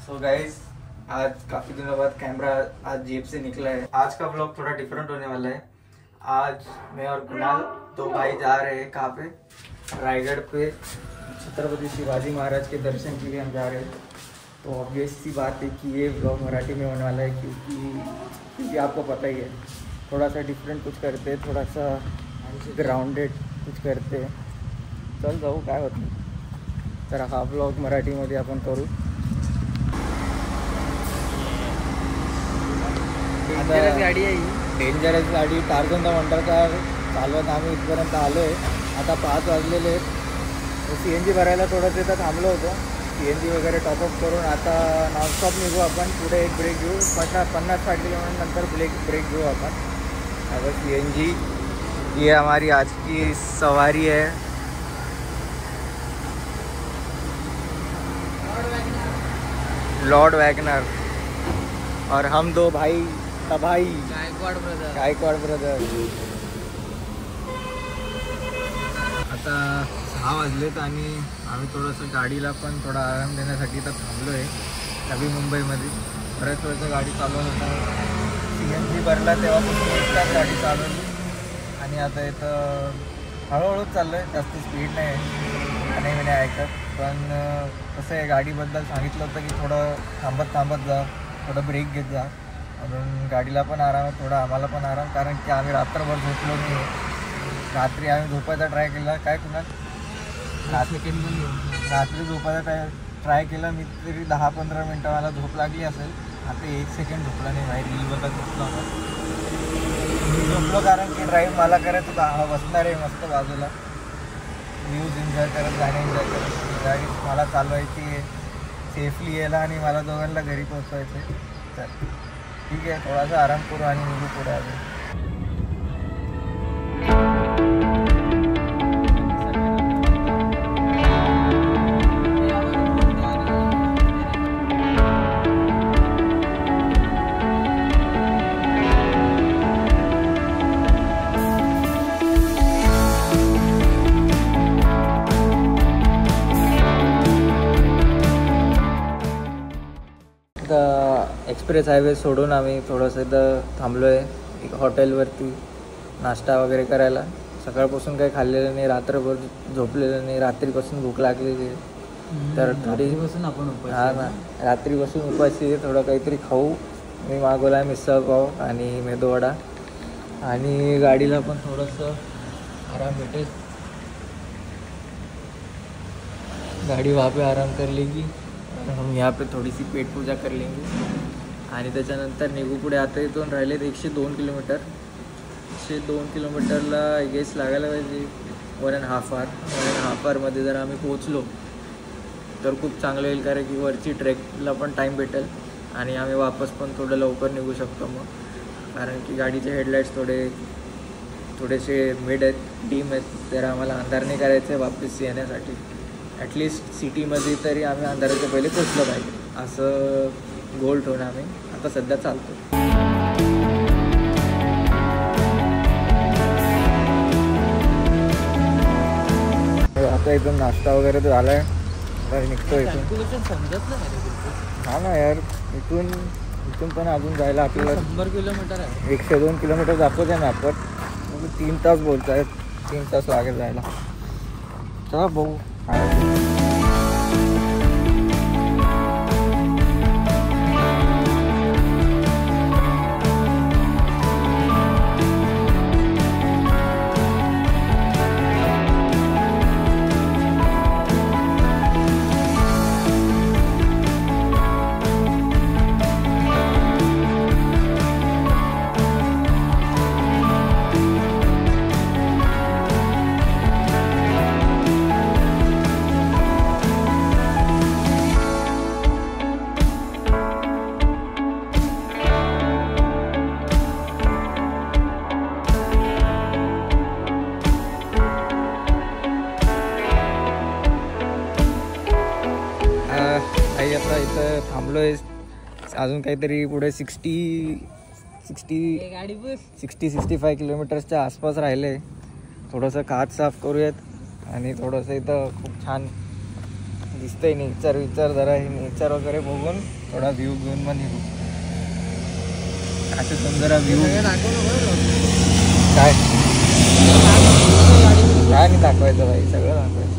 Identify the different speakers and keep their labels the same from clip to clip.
Speaker 1: So guys, आज काफ़ी दिनों बाद कैमरा आज जेब से निकला है। आज का व्लॉग थोड़ा डिफरेंट होने वाला है। आज मैं और कुणाल दो भाई जा रहे हैं कहाँ पे, रायगढ़ पे छत्रपति शिवाजी महाराज के दर्शन के लिए हम जा रहे हैं। तो ऑब्वियस सी बात है कि ये व्लॉग मराठी में होने वाला है, क्योंकि आपको पता ही है थोड़ा सा डिफरेंट कुछ करते हैं, थोड़ा सा ग्राउंडेड कुछ करते हैं। चल जाऊ काय होतं, तर हा व्लॉग मराठीमध्ये आपण करू।
Speaker 2: गाडी आहे ही,
Speaker 1: डेंजरस गाडी टार्गनचा म्हणतात का चालवत आम्ही इथपर्यंत आलो आहे। आता 5 वाजलेले आहेत। CNG भरायला थोडंसं इथं थांबलो होतो, CNG वगैरह टॉपअप करून आता नॉनस्टॉप निघू आपण। पुढे एक ब्रेक घेऊ, 50-60 किलोमीटर नंतर ब्रेक घेऊ आपण। अब CNG ये हमारी आज की सवारी है। लॉर्ड वैगनर और हम दो भाई गायकवाड ब्रदर। आता 6 वाजलेत आणि आम्ही थोडंसं गाडीला पण थोडा आराम देण्यासाठी इथं थांबलो आहे नवी मुंबईमध्ये। बऱ्याच वेळचं गाडी चालवत होता, CNG भरला तेव्हापासून एकटाच गाडी चालवली आणि आता इथं हळूहळूच चाललो आहे, जास्त स्पीड नाही आहे, नाही ऐकत। पण कसं आहे, गाडीबद्दल सांगितलं होतं की थोडं थांबत जा, थोडं ब्रेक घेत जा, म्हणून गाडीला पण आराम आहे, थोडा आम्हाला पण आराम, कारण की आम्ही रात्रभर झोपलो नाही। रात्री आम्ही झोपायचा ट्राय केला, काय कुणाल रात्री झोपायचा ट्राय केला मी, तरी 10-15 मिनटं मला झोप लागली असेल। आता 1 सेकंड झोपला नाही भाई, रील बघत झोपलो मी झोपलो, कारण की ड्राईव्ह मला करायचं, बसणार आहे मस्त बाजूला, व्ह्यूज एन्जॉय करत, गाणे एन्जॉय करत गाडी मला चालवायची आहे, सेफली यायला आणि मला दोघांना घरी पोचवायचं आहे। तर ठीक आहे, थोडासा आराम करू आणि निघू पुढे अजून। एक्सप्रेस हायवे सोडून आम्ही थोडंसं इथं थांबलो आहे एक हॉटेलवरती नाश्ता वगैरे करायला। सकाळपासून काही खाल्लेलं नाही, रात्रभर झोपलेलं नाही, रात्रीपासून भूक लागलेली आहे, तर रात्रीपासून आपण हां ना, रात्रीपासून उपाशी आहे। थोडं काहीतरी खाऊ, मी मागवला आहे मिसळ पाव आणि मेदूवडा, आणि गाडीला पण थोडंसं आराम भेटेल। गाड़ी वहाँ पे आराम कर लेगी, हम यहाँ पे थोड़ी सी पेट पूजा कर लेंगे आणि त्याच्यानंतर निघू पुढे। आता इथून राहिलेत 102 किलोमीटर। 102 किलोमीटरला गेस लागायला पाहिजे 1.5 आवर। 1.5 आवरमध्ये जर आम्ही पोहोचलो तर खूप चांगलं होईल, कारण की वरची ट्रेकला पण टाईम भेटेल आणि आम्ही वापस पण थोडं लवकर निघू शकतो मग, कारण की गाडीचे हेडलाईट्स थोडेसे मिड आहेत, डीम आहेत, तर आम्हाला अंधार नाही करायचं आहे वापस येण्यासाठी। ॲटलिस्ट सिटीमध्ये तरी आम्ही अंधाराच्या पहिले पोचलो पाहिजे, असं गोल ठेवून आम्ही आता सध्या चालतो। आता इथून नाश्ता वगैरे तर झाला आहे, निघतो इथून।
Speaker 2: समजत नाही
Speaker 1: हा ना यार, इथून पण अजून जायला आपल्याला
Speaker 2: 100 किलोमीटर आहे।
Speaker 1: 102 किलोमीटर दाखवत आहे मॅपवर, 3 तास बोलत आहेत, 3 तास लागेल जायला। चला बघू आता इथं थांबलो आहे। अजून काहीतरी पुढे 60-65 किलोमीटर्सच्या आसपास राहिले। थोडंसं काच साफ करूयात आणि थोडंसं इथं खूप छान दिसतंय नेचर विचार जरा हे नेचर वगैरे बघून थोडा व्ह्यू घेऊन मग निघू. असं तुम जरा व्ह्यू काय काय नाही दाखवायचं भाई, सगळं दाखवायचं.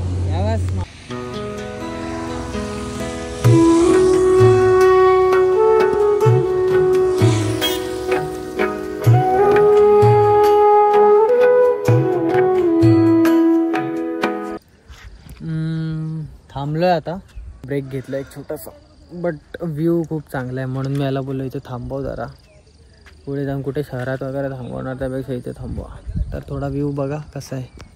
Speaker 2: थांबलोय आता, ब्रेक घेतला एक छोटासा, बट व्ह्यू खूप चांगला आहे म्हणून मी याला बोललो इथे थांबव जरा. पुढे जाऊन कुठे शहरात वगैरे थांबवणार त्यापेक्षा इथे थांबवा. तर थोडा व्ह्यू बघा कसा आहे.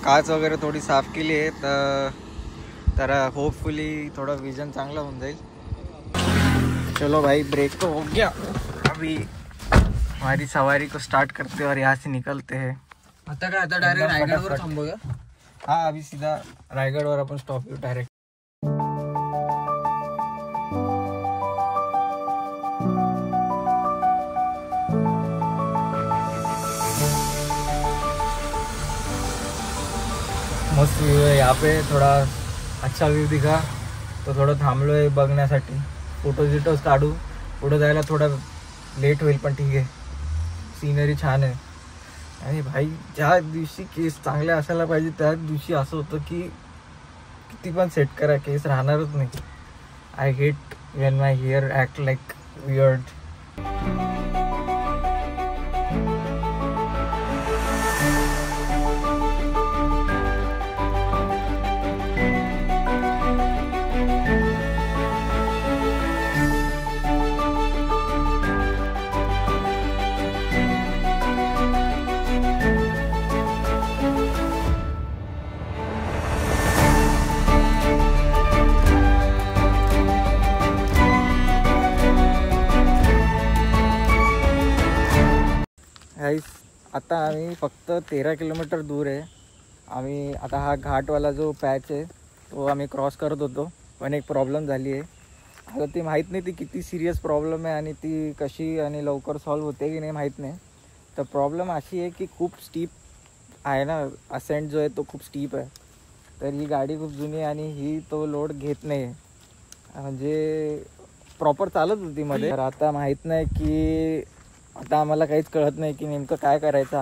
Speaker 1: काच वगैरे थोडी साफ केली आहे तर होपफुली थोड़ा विजन चांगला होऊन जाईल. चलो भाई, ब्रेक तो हो गया, अभी हमारी सवारी को स्टार्ट करते और यहाँ से निकलते हैं.
Speaker 2: आता काय, आता डायरेक्ट रायगडवर थांबूया.
Speaker 1: हाँ, अभी सीधा रायगडवर अपन स्टॉप घेऊ डायरेक्ट. मस्त व्यू है यहाँ पे, थोड़ा अच्छा व्यू दिखा तो थोडं थांबलो आहे बघण्यासाठी. फोटोज काढू, पुढे जायला थोडा लेट होईल पण ठीक आहे. सीनरी छान आहे. आणि भाई ज्या दिवशी केस चांगले असायला पाहिजे त्या दिवशी असं होतं की किती पण सेट करा केस राहणारच नाही. I hate when my hair act like weird. Guys, आता आम्ही फक्त 13 किलोमीटर दूर आहे. आम्ही आता हा घाटवाला जो पॅच आहे तो आम्ही क्रॉस करत होतो, पण एक प्रॉब्लेम झाली आहे. आता ती माहीत नाही ती किती सिरियस प्रॉब्लेम आहे आणि ती कशी आणि लवकर सॉल्व्ह होते की नाही माहीत नाही. तर प्रॉब्लेम अशी आहे की खूप स्टीप आहे ना, असेंट जो आहे तो खूप स्टीप आहे. तर ही गाडी खूप जुनी आहे आणि ही तो लोड घेत नाही आहे, म्हणजे प्रॉपर चालत होती मध्ये. तर आता माहीत नाही की आता आम्हाला काहीच कळत नाही की नेमकं काय करायचं.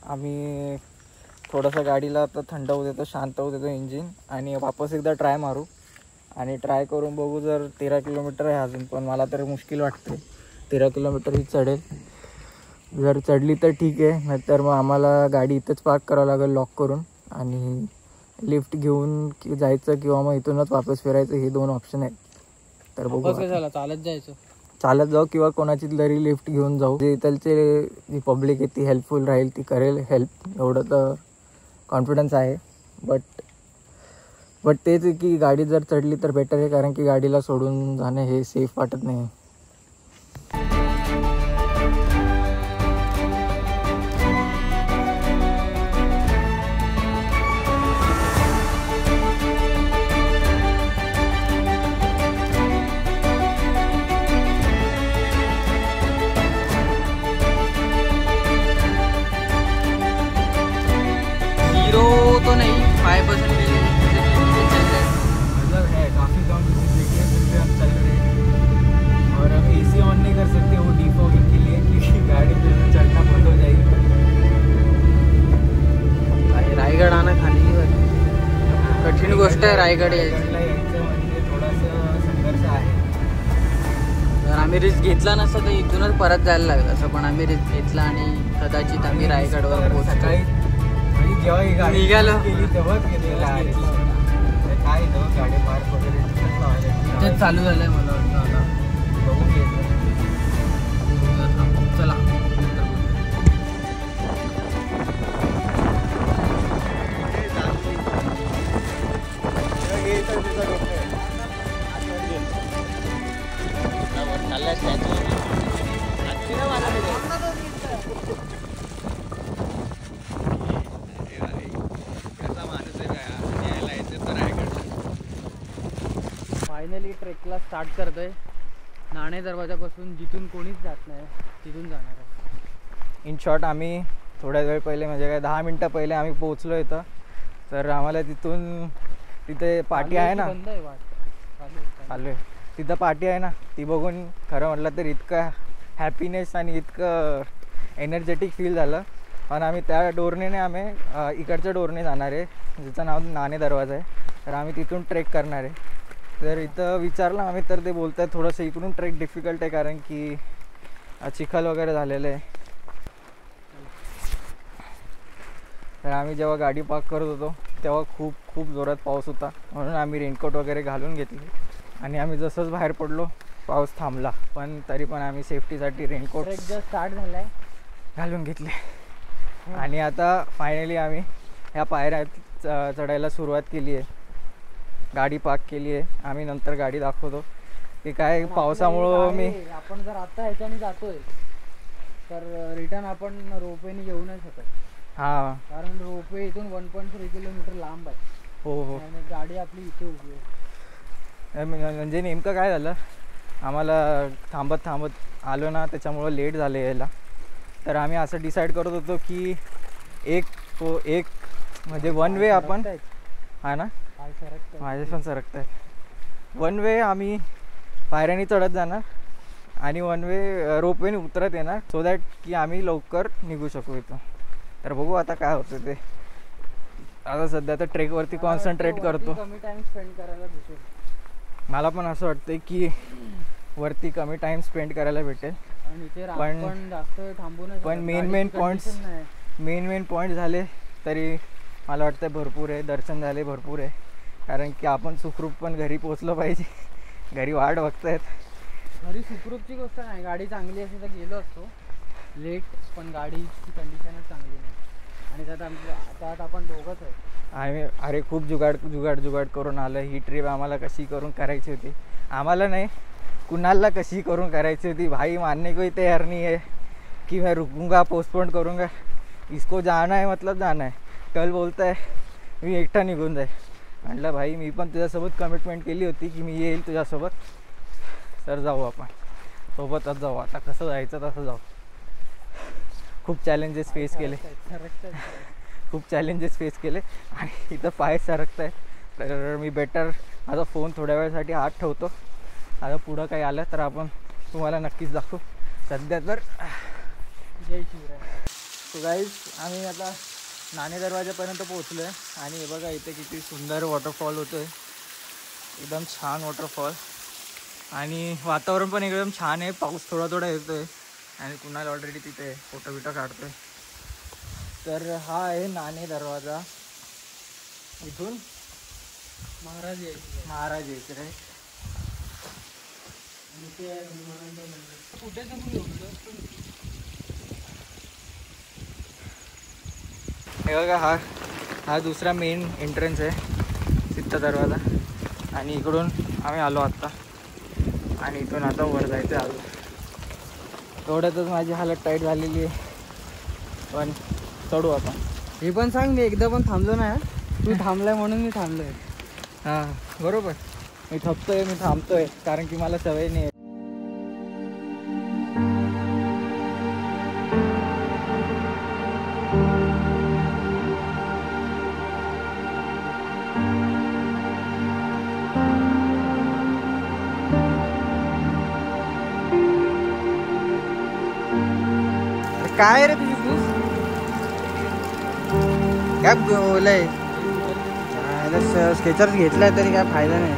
Speaker 1: आम्ही थोडंसं गाडीला आता थंड होऊ देतो, शांत होऊ देतो इंजिन, आणि वापस एकदा ट्राय मारू आणि ट्राय करून बघू. जर 13 किलोमीटर आहे अजून, पण मला तर मुश्किल वाटते 13 किलोमीटर ही चढेल. जर चढली तर ठीक आहे, नाहीतर मग आम्हाला गाडी इथंच पार्क करावं लागेल लॉक करून आणि लिफ्ट घेऊन जायचं किंवा मग इथूनच वापस फिरायचं. हे दोन ऑप्शन आहेत. तर बघू,
Speaker 2: चालत जायचं,
Speaker 1: चालत जाऊ किंवा कोणाची तरी लिफ्ट घेऊन जाऊ. जे इथलचे जी पब्लिक आहे ती हेल्पफुल राहील, ती करेल हेल्प, एवढं तर कॉन्फिडन्स आहे. बट तेच की गाडी जर चढली तर बेटर आहे, कारण की गाडीला सोडून जाणं हे सेफ वाटत नाही.
Speaker 2: तो नहीं 5%
Speaker 1: मतलब है काफ़ी कम देखिए, फिर भी हम चल रहे हैं. और हम AC ऑन नहीं कर सकते वो डिफॉगिंग के लिए, क्योंकि गाड़ी फिर से चलना बंद हो जाएगी.
Speaker 2: रायगड आना खाली कठीण गोष्ट आहे. रायगड यायचं
Speaker 1: म्हणजे थोडासा संघर्ष आहे.
Speaker 2: जर आम्ही रिस्क घेतला नसता तर इथूनच परत जायला लागलं असं, पण आम्ही रिस्क घेतला आणि कदाचित आम्ही रायगडवर पोहोचलो.
Speaker 1: जेव्हा ही गाडी
Speaker 2: निघालो
Speaker 1: केली तेव्हाच घेतलेला आहे. काय गाडी पार्क वगैरे
Speaker 2: तेच चालू झालंय मला वाटतं. आता
Speaker 1: बघून घ्यायचं.
Speaker 2: चला. फायनली ट्रेकला स्टार्ट करतोय. नाणे दरवाजापासून जिथून कोणीच जात नाही तिथून जाणार आहे.
Speaker 1: इन शॉर्ट आम्ही थोड्या वेळ पहिले म्हणजे काय 10 मिनटं पहिले आम्ही पोहोचलो इथं. तर आम्हाला तिथून तिथे पार्टी आहे ना,
Speaker 2: बंद आहे वाट.
Speaker 1: चालू आहे तिथं पार्टी आहे ना, ती बघून खरं म्हटलं तर इतकं हॅपीनेस आणि इतकं एनर्जेटिक फील झालं. पण आम्ही त्या डोरने आम्ही इकडच्या डोरने जाणार आहे जिचं नाव नाणे दरवाजा आहे. तर आम्ही तिथून ट्रेक करणार आहे. तर इथं विचारलं आम्ही तर ते बोलत आहेत थोडंसं इकडून ट्रेक डिफिकल्ट आहे कारण की चिखल वगैरे झालेलं आहे. तर आम्ही जेव्हा गाडी पार्क करत होतो तेव्हा खूप खूप जोरात पाऊस होता, म्हणून आम्ही रेनकोट वगैरे घालून घेतली आणि आम्ही जसंच बाहेर पडलो पाऊस थांबला. पण तरी पण आम्ही सेफ्टीसाठी रेनकोट
Speaker 2: स्टार्ट झाला आहे
Speaker 1: घालून घेतले. आणि आता फायनली आम्ही ह्या पायऱ्या चढायला सुरुवात केली आहे. गाडी पार्क केली आहे. आम्ही नंतर गाडी दाखवतो की काय पावसामुळं
Speaker 2: आपण जर आता ह्याच्याने जातोय तर रिटर्न आपण रोपवेने येऊ नाही शकत.
Speaker 1: हां,
Speaker 2: कारण रोपवे इथून 1.3 किलोमीटर लांब आहे.
Speaker 1: हो हो.
Speaker 2: आणि गाडी आपली इथे उभी आहे.
Speaker 1: म्हणजे नेमकं काय झालं, आम्हाला थांबत थांबत आलो ना त्याच्यामुळं लेट झालं यायला. तर आम्ही असं डिसाईड करत होतो की एक म्हणजे वन वे आपण हा ना माझे पण सरकत आहे. वन वे आम्ही पायऱ्याने चढत जाणार आणि वन वे रोपवेने उतरत येणार सो दॅट की आम्ही लवकर निघू शकू इथं. तर बघू आता काय होतं ते. आता सध्या तर ट्रेकवरती कॉन्सन्ट्रेट करतो.
Speaker 2: कमी टाइम स्पेंड करायला भेटेल.
Speaker 1: मला पण असं वाटतं की वरती कमी टाइम स्पेंड करायला भेटेल.
Speaker 2: पण जास्त थांबू नाही.
Speaker 1: पण मेन पॉईंट झाले तरी मला वाटतं भरपूर आहे. दर्शन झाले भरपूर आहे. कारण की आपण सुखरूप पण घरी पोचलो पाहिजे. घरी वाट बघतायत.
Speaker 2: घरी सुखरूपची गोष्ट नाही, गाडी चांगली असेल तर गेलो असतो लेट, पण गाडीची कंडिशनच चांगली नाही. आणि त्यात आपण दोघंच आहे.
Speaker 1: आम्ही अरे खूप जुगाड करून आलं. ही ट्रिप आम्हाला कशी करून करायची होती, आम्हाला नाही कुणाला कशी करून करायची होती. भाई मानने कोई तैयार नहीं है कि मैं रुकूंगा, पोस्टपोन करूँगा. इसको जाना है मतलब जाना है. कल बोलता है मी एकटा निघून जाईल. म्हटलं भाई मी पण तुझ्यासोबत कमिटमेंट केली होती की मी येईल तुझ्यासोबत. तर जाऊ आपण सोबतच जाऊ. आता कसं जायचं तसं जाऊ. खूप चॅलेंजेस फेस केले आणि इथं पाय सरकत आहे. तर मी बेटर माझा फोन थोड्या वेळासाठी आत ठेवतो. आता पुढं काही आलं तर आपण तुम्हाला नक्कीच दाखवू. सध्या तर
Speaker 2: जय शिवराय.
Speaker 1: सो गाईज आम्ही आता नाणे दरवाजापर्यंत पोहोचलो आहे. आणि हे बघा इथे किती सुंदर वॉटरफॉल होतो आहे. एकदम छान वॉटरफॉल आणि वातावरण पण एकदम छान आहे. पाऊस थोडा थोडा येतो आहे आणि कुणाला ऑलरेडी तिथे फोटो बिटो काढतो आहे. तर हा आहे नाणे दरवाजा. इथून
Speaker 2: महाराज
Speaker 1: यायचे रे.
Speaker 2: कुठे जाऊन
Speaker 1: हे बघा हा दुसरा मेन एंट्रन्स आहे सिद्ध दरवाजा. आणि इकडून आम्ही आलो आत्ता आणि इथून आता वर जायचं आलो. तेवढ्यातच माझी हालत टाईट झालेली आहे. पण चढू आपण.
Speaker 2: हे पण सांग, मी एकदा पण थांबलो नाही. तू थांबलाय म्हणून मी थांबलोय.
Speaker 1: हां बरोबर. मी थांबतोय कारण की मला सवय नाही.
Speaker 2: काय रे तुझी तू काय बोलय. स्केचर्स घेतलाय तरी काय फायदा नाही.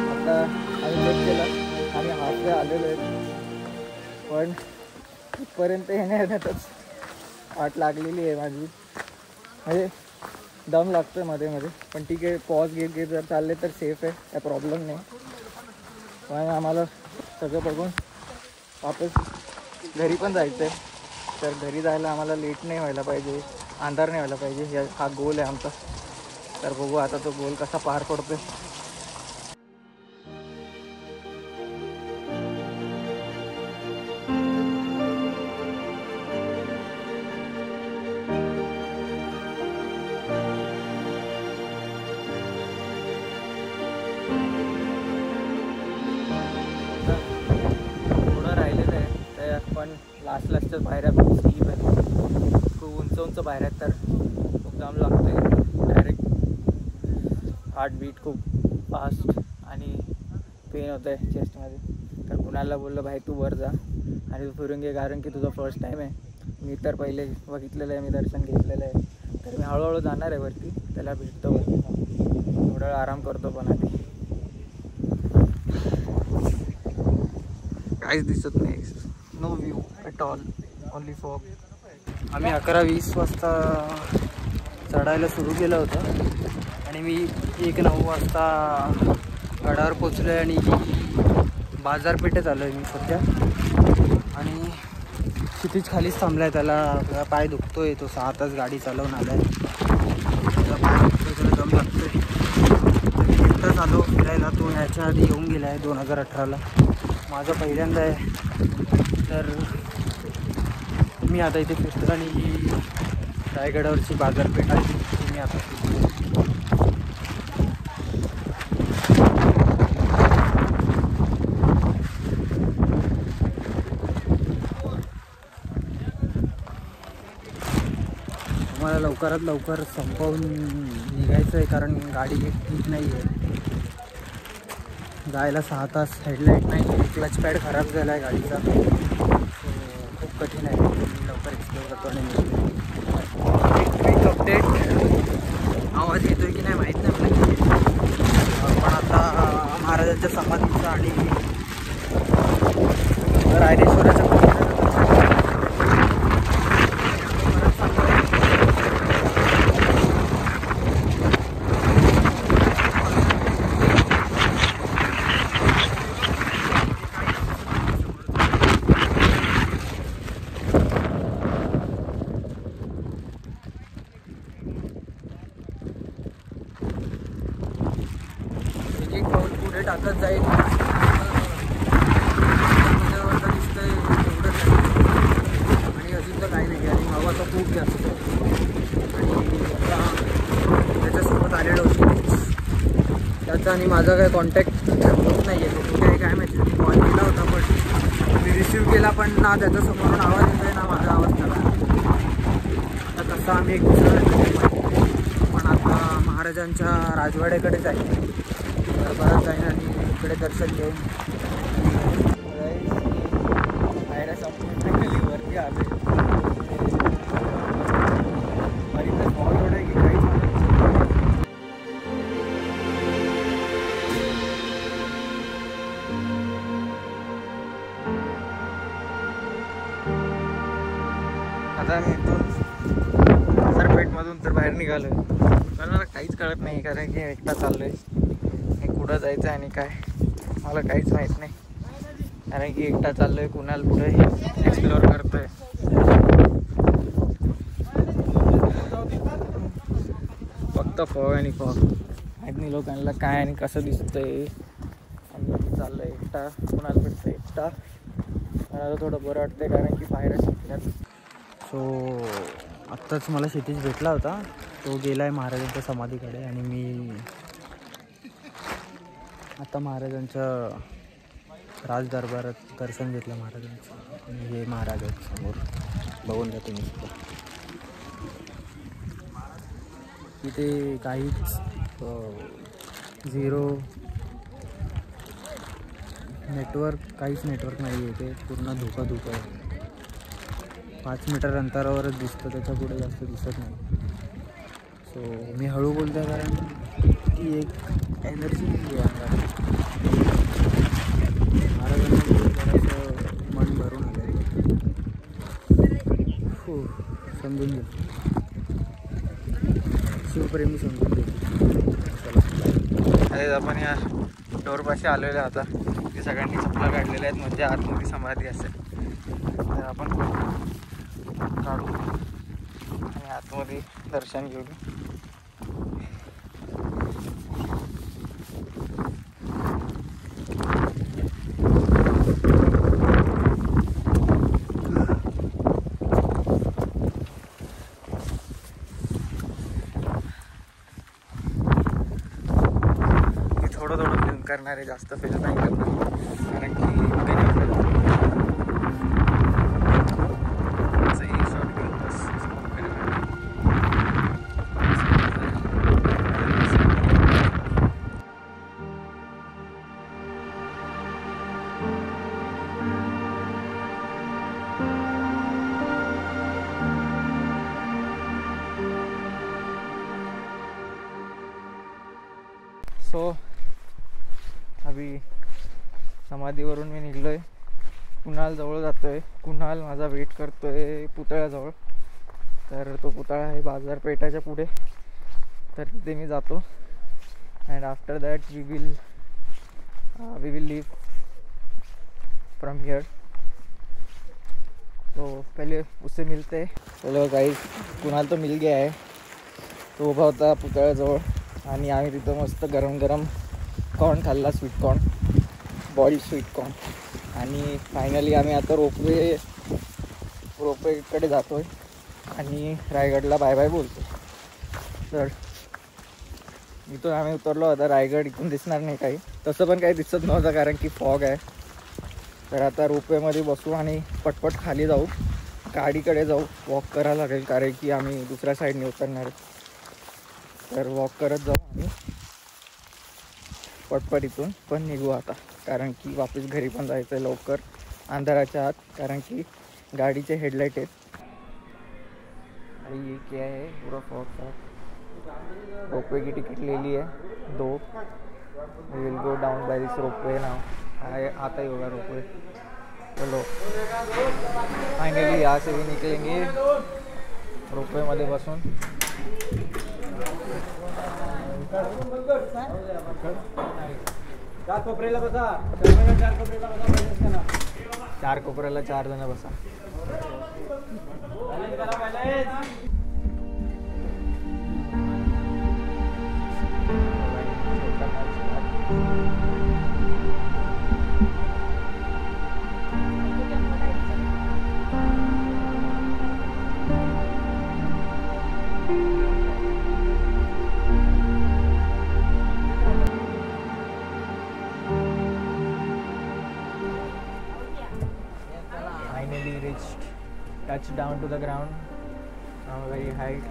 Speaker 1: आता आम्ही लेट केला आणि हाफवे आलेलो आहे. पण इथपर्यंत येण्यातच वाट लागलेली आहे माझी. म्हणजे दम लागतोय मध्ये मध्ये. पण ठीक आहे, पॉज घेत जर चालले तर सेफ आहे, काय प्रॉब्लेम नाही. पण आम्हाला सगळं बघून वापस घरी पण जायचं आहे. तर घरी जायला आम्हाला लेट नाही व्हायला पाहिजे, अंधार नाही व्हायला पाहिजे. हा गोल आहे आमचा. तर बघू आता तो गोल कसा पार पडतोय. 5,00,000च्या पायऱ्या खूप स्टीप आहेत, खूप उंच उंच पायऱ्या आहेत, तर खूप जाम लागतं आहे. डायरेक्ट हार्टबीट खूप फास्ट आणि पेन होतं आहे चेस्टमध्ये. तर कुणाला बोललं भाई तू वर जा आणि तू फिरून घे, कारण की तुझा फर्स्ट टाईम आहे. मी तर पहिले बघितलेलं आहे, मी दर्शन घेतलेलं आहे, तर मी हळूहळू जाणार आहे वरती. त्याला भेटतो वरती, थोडा वेळ आराम करतो, पण आधी काहीच दिसत नाही, no view at all, only fog. आम्ही 11:20 वाजता चढायला सुरू केलं होतं आणि मी 1:09 वाजता गडावर पोचलो आहे. आणि बाजारपेठेत आलो आहे मी सध्या, आणि क्षितिज खालीच थांबला आहे. त्याला पाय दुखतो आहे, तो 6 तास गाडी चालवून आला आहे, त्याला पाय दुखतो, त्याला दम लागतो आहे. मी एकटाच आलो फिरायला, तो ह्याच्या आधी येऊन गेला आहे 2018ला, माझं पहिल्यांदा आहे. तर मी आता इथे फिरतो आणि ही रायगडावरची बाजारपेठ आहे, ती मी आता फिरतो. मला लवकरात लवकर संपवून निघायचं आहे, कारण गाडी ठीक नाही आहे. जायला 6 तास, हेडलाईट नाही आहे, क्लच पॅड खराब झाला आहे गाडीचा, खूप कठीण आहे. मी लवकर एक्सप्लोर करतो आणि क्विक अपडेट. आवाज येतो आहे की नाही माहीत नाही मला, पण आता महाराजांच्या समाधीचा आणि रायरेश्वराच्या पुढे टाकत जाईल. दिसतंय एवढंच आणि अजून तर काही नाही. आणि हवा तर खूप जास्त आणि त्याच्यासोबत आलेलो होतो, त्याचा आणि माझा काही कॉन्टॅक्ट होत नाही आहे. तो कुठे काय माहिती, कॉल केला होता पण मी रिसिव्ह केला, पण ना त्याच्यासमोरून आवाज येतो आहे ना माझा आवाज त्याला. आता तसा आम्ही एक दुसरा, पण आता महाराजांच्या राजवाड्याकडे जाईल, परत जाईन आणि इकडे दर्शन घेऊन बाहेर संपूर्ण वरती आले. आणि तर फॉल आहे की काहीच आता मी इथून बाजारपेठमधून तर बाहेर निघालो आहे. मला काहीच कळत नाही, कारण की एकटा चाललो आहे. कुठं जायचं आणि काय मला काहीच माहीत नाही, कारण की एकटा चाललो आहे. कुणाला कुठे एक्सप्लोअर करतो आहे. फक्त फॉग आणि फॉग, माहीत नाही लोकांना काय आणि कसं दिसतंय. आणि चाललं आहे एकटा, कुणाला भेटतं एकटा. मला थोडं बरं वाटतंय, कारण की बाहेर शिकण्यात. सो आत्ताच मला क्षितिज भेटला होता, तो गेला आहे महाराजांच्या समाधीकडे आणि मी आता महाराजांच्या राजदरबारात दर्शन घेतलं महाराजांचं. आणि हे महाराज आहेत समोर, बघून घ्या तुम्ही सुद्धा. इथे काहीच झिरो नेटवर्क, काहीच नेटवर्क नाही आहे. ते पूर्ण धुकं आहे. 5 मीटर अंतरावरच दिसतं, त्याच्या पुढे जास्त दिसत नाही. सो मी हळू बोलतो, कारण ती एक एनर्जी आहे. महाराजांना मन भरून आलं. हो, समजून घे, शिवप्रेमी समजून घे. अरे आपण या डोरपाशी आलेलो आता. ते सगळ्यांनी चपला काढलेल्या आहेत, म्हणजे आतमध्ये समाधी असेल. तर आपण काढू आणि आतमध्ये दर्शन घेऊ. करणारे जास्त फेल नाही करणार, कारण की सो अभी समाधीवरून मी निघलो आहे, कुणालजवळ जातो आहे. कुणाल माझा वेट करतो आहे पुतळ्याजवळ. तर तो पुतळा आहे बाजारपेठाच्या पुढे, तर तिथे मी जातो. And after that we will leave from here. तो पहले उससे मिलते हैं. चलो गाइस, कुणाल तो मिल गया है. तो उभा होता पुतळ्याजवळ आणि आम्ही तिथं मस्त गरम गरम कॉर्न खाल्ला, sweet corn, boiled sweet corn. आणि फायनली आम्ही आता रोपवेकडे जातो आहे आणि रायगडला बाय बाय बोलतो. तर इथून आम्ही उतरलो. आता रायगड इथून दिसणार नाही काही, तसं पण काही दिसत नव्हतं कारण की फॉग आहे. तर आता रोपवेमध्ये बसू आणि पटपट खाली जाऊ, गाडीकडे जाऊ. वॉक करायला लागेल कारण की आम्ही दुसऱ्या साईडने उतरणार आहे. तर वॉक करत जाऊ आणि पटपट इथून पण निघू आता, कारण की वापस घरी पण जायचं आहे लवकर अंधाराच्या आत, कारण की गाडीचे हेडलाईट आहेत. ये क्या है, पूरा फॉग था. रोपवे की टिकट ले ली है 2. We will go down by this ropeway now. आता ही होगा रोपवे. चलो फाइनली यहाँ से भी निकलेंगे रोपवे मध्ये बसून. चार कोपऱ्याला 4 जण बसा. Finally reached, touched down to the ground from a very height.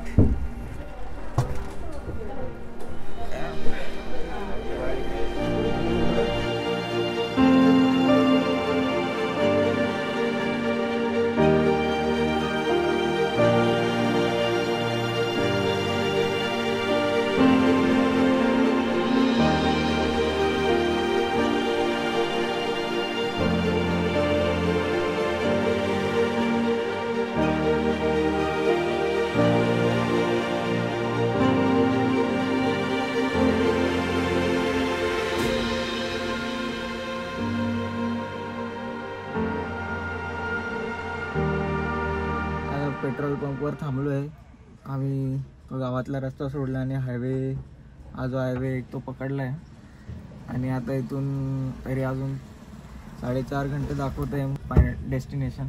Speaker 1: Petrol पंपवर थांबलो आहे आम्ही. तो गावातला रस्ता सोडला आणि जो हायवे एक तो पकडला आहे. आणि आता इथून तरी अजून 4.5 घंटे दाखवत आहे डेस्टिनेशन.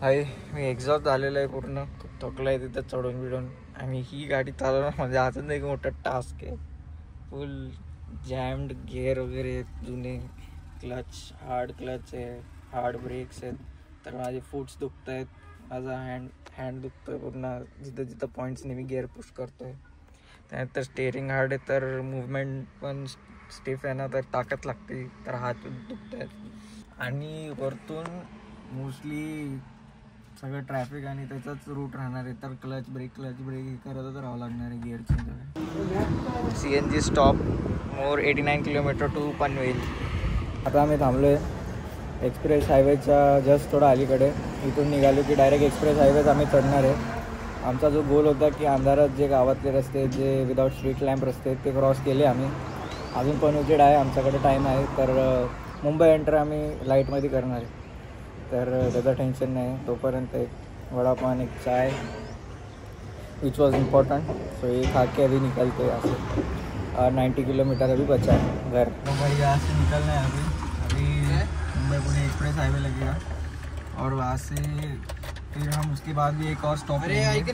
Speaker 1: हाय, मी एक्झॉस्ट झालेलं आहे पूर्ण, खूप थकलं आहे तिथं चढून बिडून. आणि ही गाडी चालवणं म्हणजे अजून एक मोठा टास्क आहे. फुल जॅम्ड गिअर वगैरे जुने, क्लच हार्ड क्लच आहे, हार्ड ब्रेक्स आहेत. तर माझे फूट्स दुखत आहेत, माझा हँड दुखतो आहे पूर्ण जिथं पॉईंट्सने मी गिअर पुश करतो आहे. त्यानंतर स्टेअरिंग हार्ड आहे, तर मुवमेंट पण स्टिफ आहे ना, तर ताकद लागते, तर हात दुखत आहेत. आणि वरतून मोस्टली सगळं ट्रॅफिक आणि त्याचाच रूट राहणार आहे, तर क्लच ब्रेक करतच राहावं लागणार आहे gear change. CNG stop more 89 kilometre to Panvel. आता आम्ही थांबलो आहे एक्सप्रेस हायवेच्या जस्ट थोडा अलीकडे. इथून निघालो की डायरेक्ट एक्सप्रेस हायवेच आम्ही चढणार आहे. आमचा जो गोल होता की अंधारात जे गावातले रस्ते, जे विदाऊट स्ट्रीट लॅम्प रस्ते, ते क्रॉस केले आम्ही. अजून पण उजेड आहे, आमच्याकडे टाईम आहे. तर मुंबई एंटर आम्ही लाईटमध्ये करणार आहे, तर त्याचं टेन्शन नाही. तोपर्यंत एक वडापाव, एक चाय, विच वॉज इम्पॉर्टंट. सो ये खा के अभी निकलते हैं यहाँ से. 90 किलोमीटर अभी बचा है घर. मुंबई यहाँ से निकलना है अभी मुंबई पुणे एक्सप्रेस हाईवे लगेगा और वहाँ से फिर हम उसके बाद भी एक और स्टॉप लेंगे.